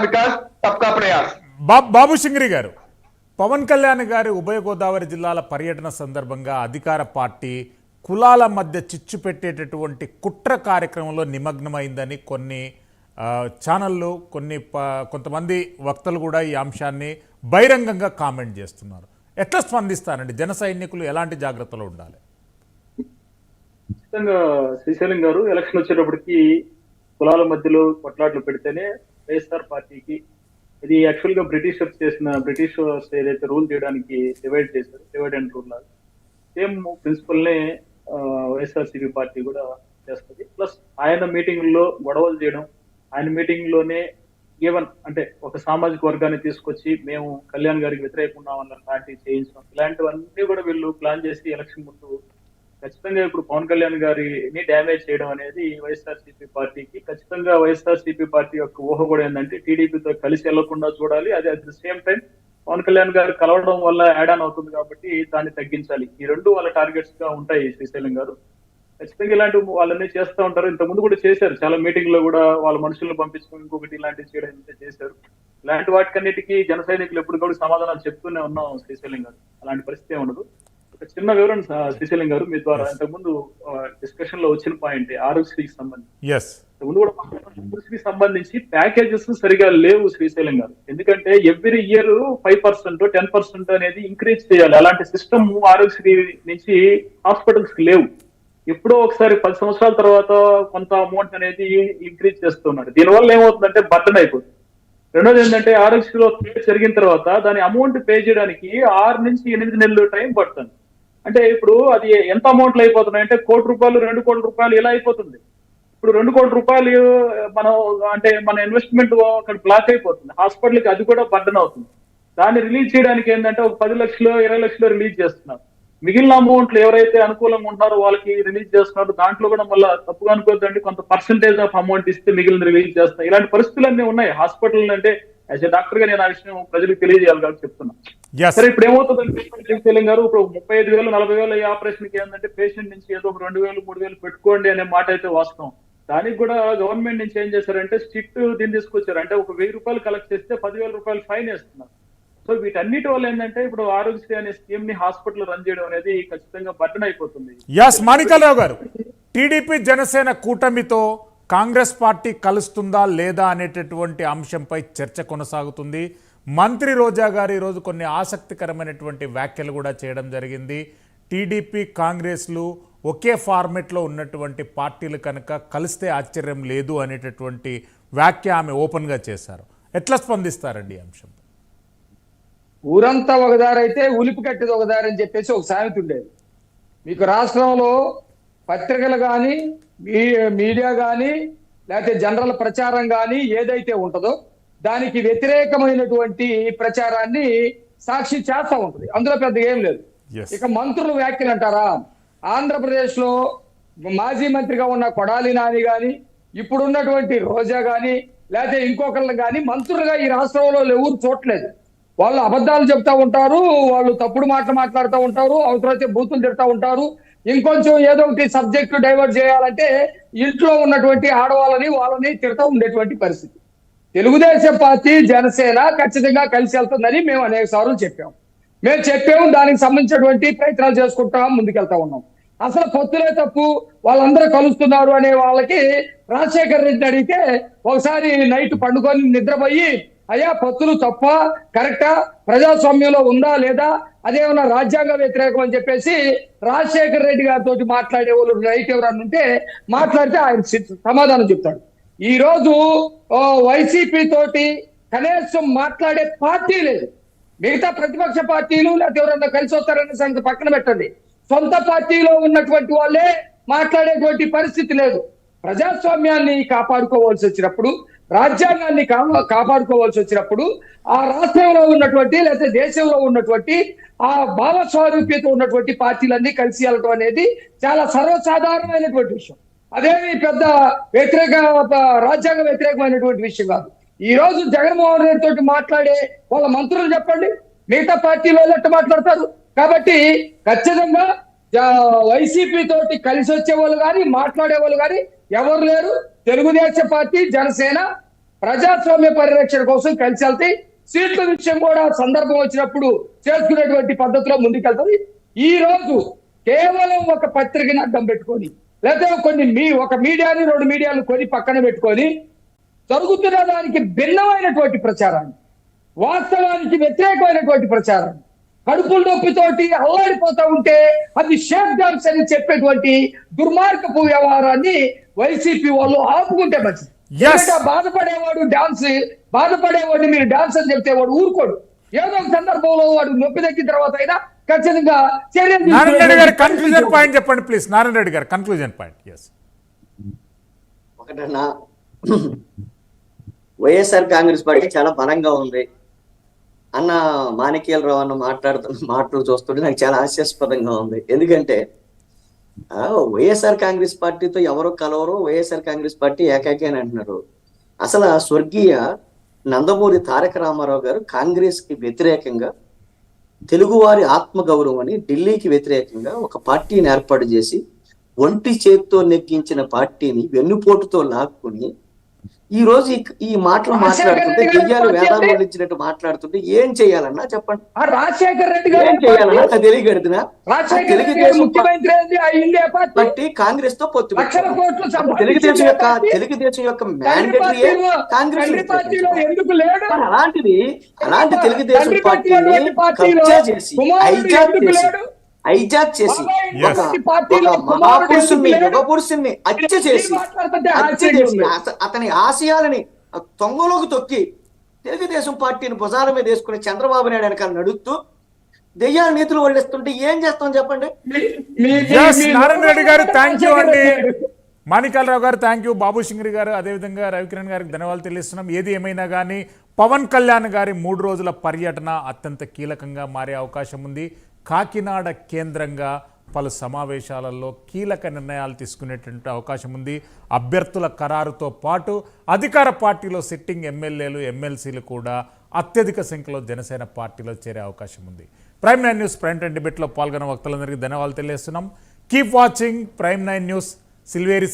विकास सबका प्रयास। బాబు సింగ్రి గారు, పవన్ కళ్యాణ్ గారి ఉభయ గోదావరి జిల్లాల పర్యటన సందర్భంగా అధికార పార్టీ కులాల మధ్య చిచ్చు పెట్టేటటువంటి కుట్ర కార్యక్రమంలో నిమగ్నమైందని కొన్ని ఛానళ్ళు కొంతమంది వక్తలు కూడా ఈ అంశాన్ని బహిరంగంగా కామెంట్ చేస్తున్నారు. ఎట్లా స్పందిస్తారండి? జన సైనికులు ఎలాంటి జాగ్రత్తలు ఉండాలి? ఖచ్చితంగా శ్రీశైలం గారు, ఎలక్షన్ వచ్చేటప్పటికి కులాల మధ్యలో కొట్లాట్లు పెడితేనే వైఎస్ఆర్ పార్టీకి, ఇది యాక్చువల్ గా బ్రిటిషర్స్ ఏదైతే రూల్ చేయడానికి డివైడ్ అండ్ రూల్ లాగా సేమ్ ప్రిన్సిపల్ నే వైఎస్ఆర్సీపీ పార్టీ కూడా చేస్తుంది. ప్లస్ ఆయన మీటింగ్ లో గొడవలు చేయడం, ఆయన మీటింగ్ లోనే ఈవెన్ అంటే ఒక సామాజిక వర్గాన్ని తీసుకొచ్చి మేము కళ్యాణ్ గారికి వ్యతిరేకంగా ఉన్న పార్టీ చేయించడం, ఇలాంటివన్నీ కూడా వీళ్ళు ప్లాన్ చేసి ఎలక్షన్ ముందు ఖచ్చితంగా ఇప్పుడు పవన్ కళ్యాణ్ గారిని డ్యామేజ్ చేయడం అనేది వైఎస్ఆర్సీపీ పార్టీకి, ఖచ్చితంగా వైఎస్ఆర్సీపీ పార్టీ యొక్క ఊహ కూడా ఏంటంటే టీడీపీతో కలిసి వెళ్లకుండా చూడాలి. అది at the same time Pawan Kalyan గారు కలవడం వల్ల యాడ్ ఆన్ అవుతుంది కాబట్టి దాన్ని తగ్గించాలి. ఈ రెండు వాళ్ళ టార్గెట్స్ గా ఉంటాయి. శ్రీశైలం గారు ఖచ్చితంగా ఇలాంటి వాళ్ళన్నీ చేస్తూ ఉంటారు. ఇంతకుముందు కూడా చేశారు, చాలా మీటింగ్ లో కూడా వాళ్ళ మనుషులను పంపించుకుని ఇంకొకటి ఇలాంటివి చేయడం చేశారు. ఇలాంటి వాటికన్నిటికీ జన సైనికులు ఎప్పుడు కూడా సమాధానాలు చెప్తూనే ఉన్నాం. శ్రీశైలం గారు అలాంటి పరిస్థితి ఉండదు. ఒక చిన్న వివరణ శ్రీశైలం గారు మీ ద్వారా, ఇంతకుముందు డిస్కషన్ లో వచ్చిన పాయింట్ ఆరోగ్యశ్రీకి సంబంధించి ప్యాకేజెస్ సరిగా లేవు శ్రీశైలం గారు. ఎందుకంటే ఎవ్రీ ఇయర్ 5%, 10% అనేది ఇంక్రీజ్ చేయాలి. అలాంటి సిస్టమ్ ఆరోగ్యశ్రీ నుంచి హాస్పిటల్స్ కి లేవు. ఎప్పుడో ఒకసారి 10 సంవత్సరాల తర్వాత కొంత అమౌంట్ అనేది ఇంక్రీజ్ చేస్తున్నారు. దీనివల్ల ఏమవుతుందంటే బర్డన్ అయిపోతుంది. రెండోది ఏంటంటే ఆరోగ్యశ్రీలో కేసు జరిగిన తర్వాత దాని అమౌంట్ పే చేయడానికి 6 నుంచి 8 నెలలు టైం పడుతుంది. అంటే ఇప్పుడు అది ఎంత అమౌంట్లు అయిపోతున్నాయి అంటే 1 కోటి రూపాయలు, 2 కోట్ల రూపాయలు ఇలా అయిపోతుంది. ఇప్పుడు 2 కోట్ల రూపాయలు మనం అంటే మన ఇన్వెస్ట్మెంట్ అక్కడ బ్లాక్ అయిపోతుంది. హాస్పిటల్కి అది కూడా బర్డన్ అవుతుంది. దాన్ని రిలీజ్ చేయడానికి ఏంటంటే ఒక 10 లక్షలు 20 లక్షలు రిలీజ్ చేస్తున్నారు. మిగిలిన అమౌంట్లు ఎవరైతే అనుకూలంగా ఉంటారో వాళ్ళకి రిలీజ్ చేస్తున్నారు. దాంట్లో కూడా మళ్ళీ తప్పుగా అనుకోవద్దండి, కొంత పర్సెంటేజ్ ఆఫ్ అమౌంట్ ఇస్తే మిగిలిన రిలీజ్ చేస్తారు. ఇలాంటి పరిస్థితులన్నీ ఉన్నాయి హాస్పిటల్. అంటే యాజ్ ఎ డాక్టర్ గా నేను ఆ విషయం ప్రజలకు తెలియజేయాలి కాబట్టి చెప్తున్నా. సరే, ఇప్పుడు ఏమవుతుందంటే శ్రీశైలం గారు, ఇప్పుడు 35,000 40,000 ఈ ఆపరేషన్ కి ఏంటంటే పేషెంట్ నుంచి ఏదో ఒక 2,000 3,000 పెట్టుకోండి అనే మాట అయితే వాస్తవం. దానికి కూడా గవర్నమెంట్ నుంచి ఏం చేశారంటే స్ట్రిక్ట్ దీన్ని తీసుకొచ్చారు. అంటే ఒక 1,000 రూపాయలు కలెక్ట్ చేస్తే 10,000 రూపాయలు ఫైన్ వేస్తున్నారు. సో వీటన్నిటి వల్ల ఏంటంటే ఇప్పుడు ఆరోగ్యశ్రీ అనే స్కీమ్ ని హాస్పిటల్ రన్ చేయడం అనేది ఖచ్చితంగా బర్డన్ అయిపోతుంది. మాణిక్యాలరావు గారు, టీడీపీ జనసేన కూటమితో కాంగ్రెస్ పార్టీ కలుస్తుందా లేదా అనేటటువంటి అంశంపై చర్చ కొనసాగుతుంది. మంత్రి రోజా గారు ఈరోజు కొన్ని ఆసక్తికరమైనటువంటి వ్యాఖ్యలు కూడా చేయడం జరిగింది. టీడీపీ కాంగ్రెస్లు ఒకే ఫార్మెట్లో ఉన్నటువంటి పార్టీలు కనుక కలిస్తే ఆశ్చర్యం లేదు అనేటటువంటి వ్యాఖ్య ఆమె ఓపెన్గా చేశారు. ఎట్లా స్పందిస్తారండి ఈ అంశం? ఊరంతా ఒకదారైతే ఉలిపి కట్టేది ఒకదారి అని చెప్పేసి ఒక సామెత ఉండేది. మీకు రాష్ట్రంలో పత్రికలు కానీ మీడియా కానీ లేకపోతే జనరల్ ప్రచారం కానీ ఏదైతే ఉంటుందో దానికి వ్యతిరేకమైనటువంటి ప్రచారాన్ని సాక్షి చేస్తా ఉంటుంది. అందులో పెద్ద ఏం లేదు. ఇక మంత్రుల వ్యాఖ్యలు అంటారా, ఆంధ్రప్రదేశ్ లో మాజీ మంత్రిగా ఉన్న కొడాలి నాని గాని, ఇప్పుడున్నటువంటి రోజా గాని, లేకపోతే ఇంకొకళ్ళు గాని మంత్రులుగా ఈ రాష్ట్రంలో ఎవరు చూడలేదు. వాళ్ళు అబద్ధాలు చెప్తా ఉంటారు, వాళ్ళు తప్పుడు మాటలు మాట్లాడుతూ ఉంటారు, అవసరమైతే బూతులు తిడతా ఉంటారు. ఇంకొంచెం ఏదో ఒకటి సబ్జెక్టు డైవర్ట్ చేయాలంటే ఇంట్లో ఉన్నటువంటి ఆడవాళ్ళని వాళ్ళని తిడతా ఉండేటువంటి పరిస్థితి. తెలుగుదేశం పార్టీ జనసేన ఖచ్చితంగా కలిసి వెళ్తుందని మేము అనేక సార్లు చెప్పాము. దానికి సంబంధించినటువంటి ప్రయత్నాలు చేసుకుంటా ముందుకెళ్తా ఉన్నాం. అసలు పొత్తులే తప్పు, వాళ్ళందరూ కలుస్తున్నారు అనే వాళ్ళకి రాజశేఖర రెడ్డిని అడిగితే ఒకసారి నైట్ పండుకొని నిద్రపోయి, అయ్యా పొత్తులు తప్ప కరెక్టా, ప్రజాస్వామ్యంలో ఉందా లేదా, అదేమన్నా రాజ్యాంగ వ్యతిరేకం అని చెప్పేసి రాజశేఖర రెడ్డి గారితో మాట్లాడే వాళ్ళు రైట్ ఎవరన్నా ఉంటే మాట్లాడితే ఆయన సమాధానం చెప్తాడు. ఈ రోజు వైసీపీ తోటి కనీసం మాట్లాడే పార్టీ లేదు. మిగతా ప్రతిపక్ష పార్టీలు లేకపోతే ఎవరన్నా కలిసి వస్తారనే సంగతి పక్కన పెట్టండి, సొంత పార్టీలో ఉన్నటువంటి వాళ్ళే మాట్లాడేటువంటి పరిస్థితి లేదు. ప్రజాస్వామ్యాన్ని కాపాడుకోవాల్సి వచ్చినప్పుడు, రాజ్యాంగాన్ని కాపాడుకోవాల్సి వచ్చినప్పుడు ఆ రాష్ట్రంలో ఉన్నటువంటి లేకపోతే దేశంలో ఉన్నటువంటి ఆ భావస్వారూప్యత ఉన్నటువంటి పార్టీలన్నీ కలిసి వెళ్ళటం అనేది చాలా సర్వసాధారణమైనటువంటి విషయం. అదేమి పెద్ద రాజ్యాంగ వ్యతిరేకమైనటువంటి విషయం కాదు. ఈ రోజు జగన్మోహన్ రెడ్డి తోటి మాట్లాడే వాళ్ళ మంత్రులు చెప్పండి, మిగతా పార్టీలో ఎట్లా మాట్లాడతారు? కాబట్టి ఖచ్చితంగా వైసీపీ తోటి కలిసి వచ్చే వాళ్ళు కానీ మాట్లాడే వాళ్ళు కానీ ఎవరు లేరు. తెలుగుదేశం పార్టీ జనసేన ప్రజాస్వామ్య పరిరక్షణ కోసం కలిసి వెళ్తాయి. సీట్ల విషయం కూడా సందర్భం వచ్చినప్పుడు చేసుకునేటువంటి పద్ధతిలో ముందుకెళ్తుంది. ఈ రోజు కేవలం ఒక పత్రికని అడ్డం పెట్టుకొని లేకపోతే ఒక మీడియాని 2 మీడియాలు కొని పక్కన పెట్టుకొని జరుగుతున్న దానికి భిన్నమైనటువంటి ప్రచారాన్ని, వాస్తవానికి వ్యతిరేకమైనటువంటి ప్రచారాన్ని, కడుపుల నొప్పితోటి అల్లాడిపోతా ఉంటే అది షేక్ డాన్స్ అని చెప్పేటువంటి దుర్మార్గపు వ్యవహారాన్ని వైసీపీ వాళ్ళు ఆపుకుంటే మంచిది. ఎందుకంటే బాధపడేవాడు మీరు డాన్స్ అని చెప్తే వాడు ఊరుకోడు. ఏదో ఒక సందర్భంలో వాడు నొప్పి తగ్గిన తర్వాత అయినా ఖచ్చితంగా చర్యలు నారాయణ రెడ్డి గారు కన్క్లూజన్ పాయింట్ చెప్పండి ప్లీజ్. నారాయణ రెడ్డి గారు కన్క్లూజన్ పాయింట్. ఎస్, ఒకటన్నా వైఎస్ఆర్ కాంగ్రెస్ పార్టీ చాలా బలంగా ఉంది అన్న మాణిక్యాలరావు అన్న మాట్లాడుతున్న మాటలు చూస్తుంటే నాకు చాలా హాస్యాస్పదంగా ఉంది. ఎందుకంటే వైఎస్ఆర్ కాంగ్రెస్ పార్టీతో ఎవరో కలవరో, వైఎస్ఆర్ కాంగ్రెస్ పార్టీ ఏకాకి అని అంటున్నారు. అసలు ఆ స్వర్గీయ నందమూరి తారక రామారావు గారు కాంగ్రెస్ కి వ్యతిరేకంగా తెలుగువారి ఆత్మగౌరవం అని ఢిల్లీకి వ్యతిరేకంగా ఒక పార్టీని ఏర్పాటు చేసి ఒంటి చేత్తో నెగ్గించిన పార్టీని వెన్నుపోటుతో లాక్కుని ఈ రోజు ఈ మాటలు మాట్లాడుతుంటే దెయ్యాలు వేదాలు వల్లించినట్టు మాట్లాడుతుంటే ఏం చేయాలన్నా చెప్పండి. రాజశేఖర రెడ్డి గారు ఏం చేయాలన్నా తెలియగడుతున్నా తెలుగుదేశం పార్టీ కాంగ్రెస్ తో పొత్తు తెలుగుదేశం యొక్క మ్యాండేటరీ కాంగ్రెస్. అలాంటి తెలుగుదేశం పార్టీని కబ్జా చేసి హైజాక్ చేసి ఒక మహాపురుషుణ్ణి యుగ పురుషుణ్ణి హత్య చేసి అతని ఆశయాలని తొంగలోకి తొక్కి తెలుగుదేశం పార్టీని భుజాల మీద వేసుకుని చంద్రబాబు నాయుడు వెనకాల నడుస్తూ దెయ్యాల నీతులు వల్లిస్తుంటే ఏం చేస్తాం చెప్పండి. నారాయణ రెడ్డి గారు థ్యాంక్ యూ అండి, మాణిక్యాలరావు గారు థ్యాంక్ యూ, బాబు సింగ్రి గారు అదేవిధంగా రవికిరణ్ గారికి ధన్యవాదాలు తెలియజేస్తున్నాం. ఏది ఏమైనా కానీ పవన్ కళ్యాణ్ గారి 3 రోజుల పర్యటన అత్యంత కీలకంగా మారే అవకాశం ఉంది. కాకినాడ కేంద్రంగా పలు సమావేశాలలో కీలక నిర్ణయాలు తీసుకునేటువంటి అవకాశం ఉంది. అభ్యర్థుల ఖరారుతో పాటు అధికార పార్టీలో సిట్టింగ్ ఎమ్మెల్యేలు ఎమ్మెల్సీలు కూడా అత్యధిక సంఖ్యలో జనసేన పార్టీలో చేరే అవకాశం ఉంది. ప్రైమ్ 9 న్యూస్ ప్రైమ్ టైం డిబేట్లో పాల్గొన్న వక్తలందరికీ ధన్యవాదాలు తెలియజేస్తున్నాం. Keep watching prime 9 news. Silveri